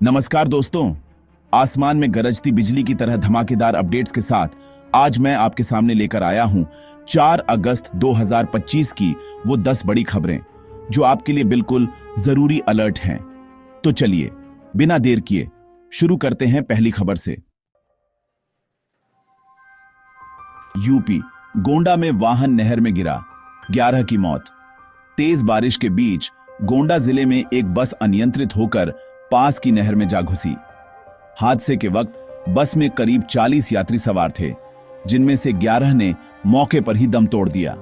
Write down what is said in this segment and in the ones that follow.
नमस्कार दोस्तों, आसमान में गरजती बिजली की तरह धमाकेदार अपडेट्स के साथ आज मैं आपके सामने लेकर आया हूं 4 अगस्त 2025 की वो 10 बड़ी खबरें जो आपके लिए बिल्कुल जरूरी अलर्ट हैं। तो चलिए बिना देर किए शुरू करते हैं पहली खबर से। यूपी गोंडा में वाहन नहर में गिरा, 11 की मौत। तेज बारिश के बीच गोंडा जिले में एक बस अनियंत्रित होकर पास की नहर में जा घुसी। हादसे के वक्त बस में करीब 40 यात्री सवार थे, जिनमें से 11 ने मौके पर ही दम तोड़ दिया।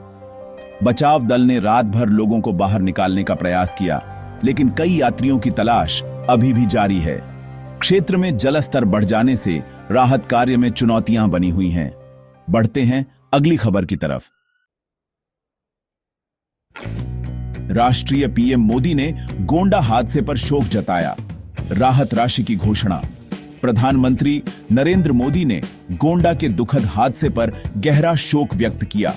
बचाव दल ने रात भर लोगों को बाहर निकालने का प्रयास किया, लेकिन कई यात्रियों की तलाश अभी भी जारी है। क्षेत्र में जलस्तर बढ़ जाने से राहत कार्य में चुनौतियां बनी हुई हैं। बढ़ते हैं अगली खबर की तरफ। राष्ट्रीय पीएम मोदी ने गोंडा हादसे पर शोक जताया, राहत राशि की घोषणा। प्रधानमंत्री नरेंद्र मोदी ने गोंडा के दुखद हादसे पर गहरा शोक व्यक्त किया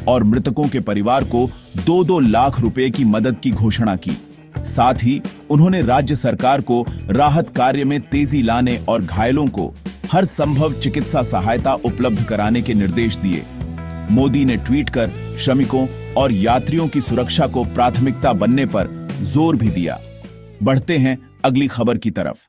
और मृतकों के परिवार को 2-2 लाख रुपए की मदद की घोषणा की। साथ ही उन्होंने राज्य सरकार को राहत कार्य में तेजी लाने और घायलों को हर संभव चिकित्सा सहायता उपलब्ध कराने के निर्देश दिए। मोदी ने ट्वीट कर श्रमिकों और यात्रियों की सुरक्षा को प्राथमिकता बनने पर जोर भी दिया। बढ़ते हैं अगली खबर की तरफ।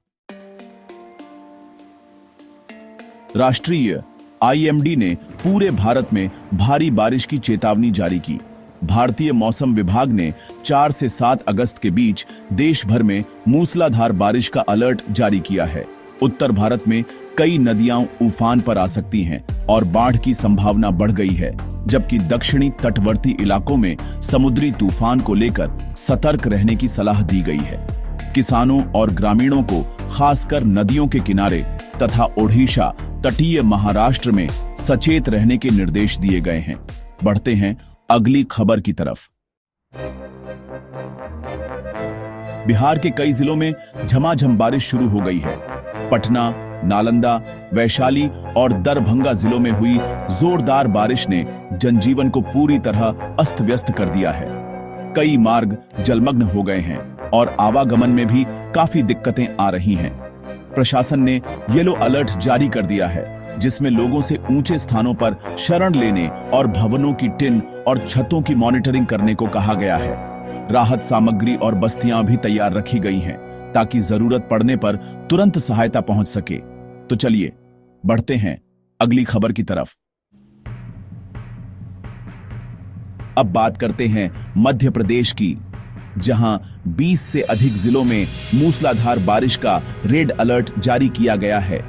राष्ट्रीय आईएमडी ने पूरे भारत में भारी बारिश की चेतावनी जारी की। भारतीय मौसम विभाग ने 4 से 7 अगस्त के बीच देश भर में मूसलाधार बारिश का अलर्ट जारी किया है। उत्तर भारत में कई नदियां उफान पर आ सकती हैं और बाढ़ की संभावना बढ़ गई है, जबकि दक्षिणी तटवर्ती इलाकों में समुद्री तूफान को लेकर सतर्क रहने की सलाह दी गई है। किसानों और ग्रामीणों को खासकर नदियों के किनारे तथा ओडिशा तटीय महाराष्ट्र में सचेत रहने के निर्देश दिए गए हैं। बढ़ते हैं अगली खबर की तरफ। बिहार के कई जिलों में झमाझम बारिश शुरू हो गई है। पटना, नालंदा, वैशाली और दरभंगा जिलों में हुई जोरदार बारिश ने जनजीवन को पूरी तरह अस्त व्यस्त कर दिया है। कई मार्ग जलमग्न हो गए हैं और आवागमन में भी काफी दिक्कतें आ रही हैं। प्रशासन ने येलो अलर्ट जारी कर दिया है, जिसमें लोगों से ऊंचे स्थानों पर शरण लेने और भवनों की टिन और छतों की मॉनिटरिंग करने को कहा गया है। राहत सामग्री और बस्तियां भी तैयार रखी गई हैं, ताकि जरूरत पड़ने पर तुरंत सहायता पहुंच सके। तो चलिए बढ़ते हैं अगली खबर की तरफ। अब बात करते हैं मध्य प्रदेश की, जहां 20 से अधिक जिलों में मूसलाधार बारिश का रेड अलर्ट जारी किया गया है।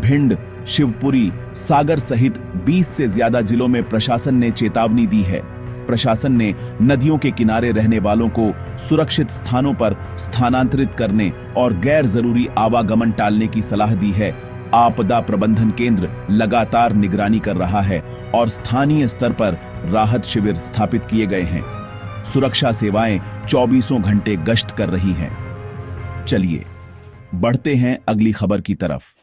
भिंड, शिवपुरी, सागर सहित 20 से ज्यादा जिलों में प्रशासन ने चेतावनी दी है। प्रशासन ने नदियों के किनारे रहने वालों को सुरक्षित स्थानों पर स्थानांतरित करने और गैर जरूरी आवागमन टालने की सलाह दी है। आपदा प्रबंधन केंद्र लगातार निगरानी कर रहा है और स्थानीय स्तर पर राहत शिविर स्थापित किए गए हैं। सुरक्षा सेवाएं 24 घंटे गश्त कर रही हैं। चलिए बढ़ते हैं अगली खबर की तरफ।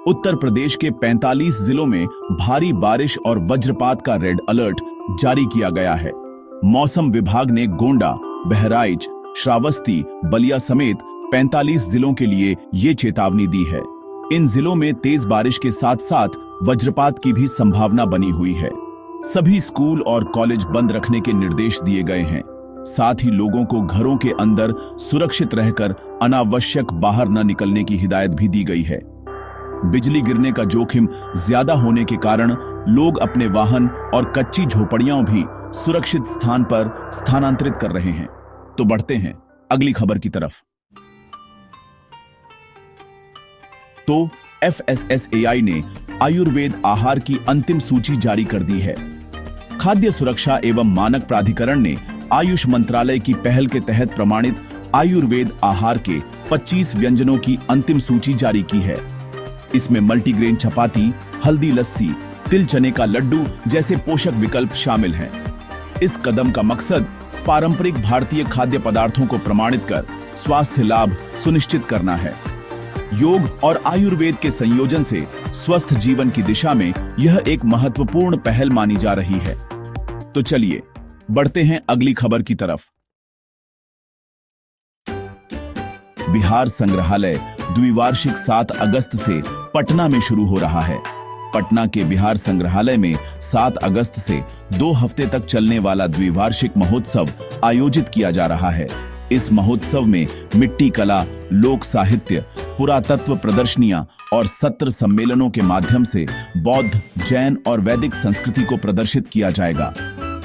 उत्तर प्रदेश के 45 जिलों में भारी बारिश और वज्रपात का रेड अलर्ट जारी किया गया है। मौसम विभाग ने गोंडा, बहराइच, श्रावस्ती, बलिया समेत 45 जिलों के लिए ये चेतावनी दी है। इन जिलों में तेज बारिश के साथ साथ वज्रपात की भी संभावना बनी हुई है। सभी स्कूल और कॉलेज बंद रखने के निर्देश दिए गए हैं। साथ ही लोगों को घरों के अंदर सुरक्षित रहकर अनावश्यक बाहर न निकलने की हिदायत भी दी गई है। बिजली गिरने का जोखिम ज्यादा होने के कारण लोग अपने वाहन और कच्ची झोपड़ियां भी सुरक्षित स्थान पर स्थानांतरित कर रहे हैं। तो बढ़ते हैं अगली खबर की तरफ। तो FSSAI ने आयुर्वेद आहार की अंतिम सूची जारी कर दी है। खाद्य सुरक्षा एवं मानक प्राधिकरण ने आयुष मंत्रालय की पहल के तहत प्रमाणित आयुर्वेद आहार के 25 व्यंजनों की अंतिम सूची जारी की है। इसमें मल्टीग्रेन चपाती, हल्दी लस्सी, तिल चने का लड्डू जैसे पोषक विकल्प शामिल हैं। इस कदम का मकसद पारंपरिक भारतीय खाद्य पदार्थों को प्रमाणित कर स्वास्थ्य लाभ सुनिश्चित करना है। योग और आयुर्वेद के संयोजन से स्वस्थ जीवन की दिशा में यह एक महत्वपूर्ण पहल मानी जा रही है। तो चलिए बढ़ते हैं अगली खबर की तरफ। बिहार संग्रहालय द्विवार्षिक 7 अगस्त से पटना में शुरू हो रहा है। पटना के बिहार संग्रहालय में 7 अगस्त से 2 हफ्ते तक चलने वाला द्विवार्षिक महोत्सव आयोजित किया जा रहा है। इस महोत्सव में मिट्टी कला, लोक साहित्य, पुरातत्व प्रदर्शनियां और सत्र सम्मेलनों के माध्यम से बौद्ध, जैन और वैदिक संस्कृति को प्रदर्शित किया जाएगा।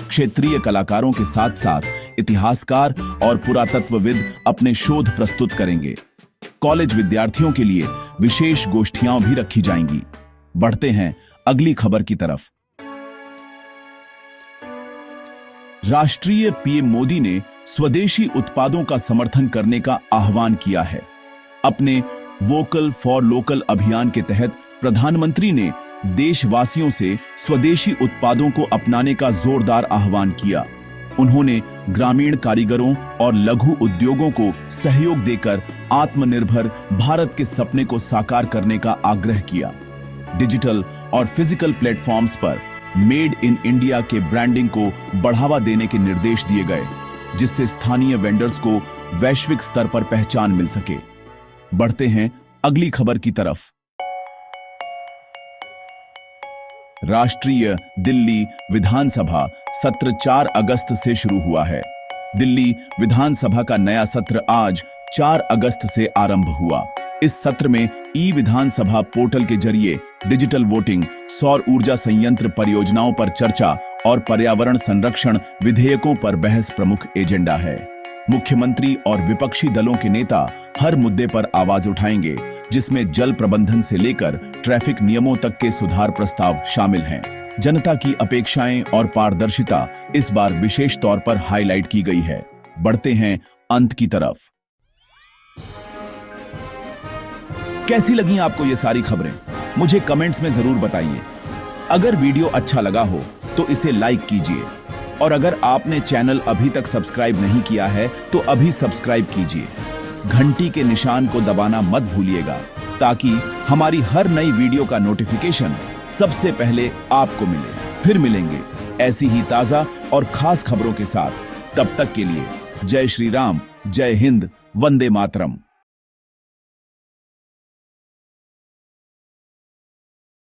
क्षेत्रीय कलाकारों के साथ साथ इतिहासकार और पुरातत्वविद अपने शोध प्रस्तुत करेंगे। कॉलेज विद्यार्थियों के लिए विशेष गोष्ठियां भी रखी जाएंगी। बढ़ते हैं अगली खबर की तरफ। राष्ट्रीय पीएम मोदी ने स्वदेशी उत्पादों का समर्थन करने का आह्वान किया है। अपने वोकल फॉर लोकल अभियान के तहत प्रधानमंत्री ने देशवासियों से स्वदेशी उत्पादों को अपनाने का जोरदार आह्वान किया। उन्होंने ग्रामीण कारीगरों और लघु उद्योगों को सहयोग देकर आत्मनिर्भर भारत के सपने को साकार करने का आग्रह किया। डिजिटल और फिजिकल प्लेटफॉर्म्स पर मेड इन इंडिया के ब्रांडिंग को बढ़ावा देने के निर्देश दिए गए, जिससे स्थानीय वेंडर्स को वैश्विक स्तर पर पहचान मिल सके। बढ़ते हैं अगली खबर की तरफ। राष्ट्रीय दिल्ली विधानसभा सत्र 4 अगस्त से शुरू हुआ है। दिल्ली विधानसभा का नया सत्र आज 4 अगस्त से आरंभ हुआ। इस सत्र में ई विधानसभा पोर्टल के जरिए डिजिटल वोटिंग, सौर ऊर्जा संयंत्र परियोजनाओं पर चर्चा और पर्यावरण संरक्षण विधेयकों पर बहस प्रमुख एजेंडा है। मुख्यमंत्री और विपक्षी दलों के नेता हर मुद्दे पर आवाज उठाएंगे, जिसमें जल प्रबंधन से लेकर ट्रैफिक नियमों तक के सुधार प्रस्ताव शामिल हैं। जनता की अपेक्षाएं और पारदर्शिता इस बार विशेष तौर पर हाईलाइट की गई है। बढ़ते हैं अंत की तरफ। कैसी लगी आपको ये सारी खबरें? मुझे कमेंट्स में जरूर बताइए। अगर वीडियो अच्छा लगा हो तो इसे लाइक कीजिए, और अगर आपने चैनल अभी तक सब्सक्राइब नहीं किया है तो अभी सब्सक्राइब कीजिए। घंटी के निशान को दबाना मत भूलिएगा, ताकि हमारी हर नई वीडियो का नोटिफिकेशन सबसे पहले आपको मिले। फिर मिलेंगे ऐसी ही ताजा और खास खबरों के साथ। तब तक के लिए जय श्री राम, जय हिंद, वंदे मातरम।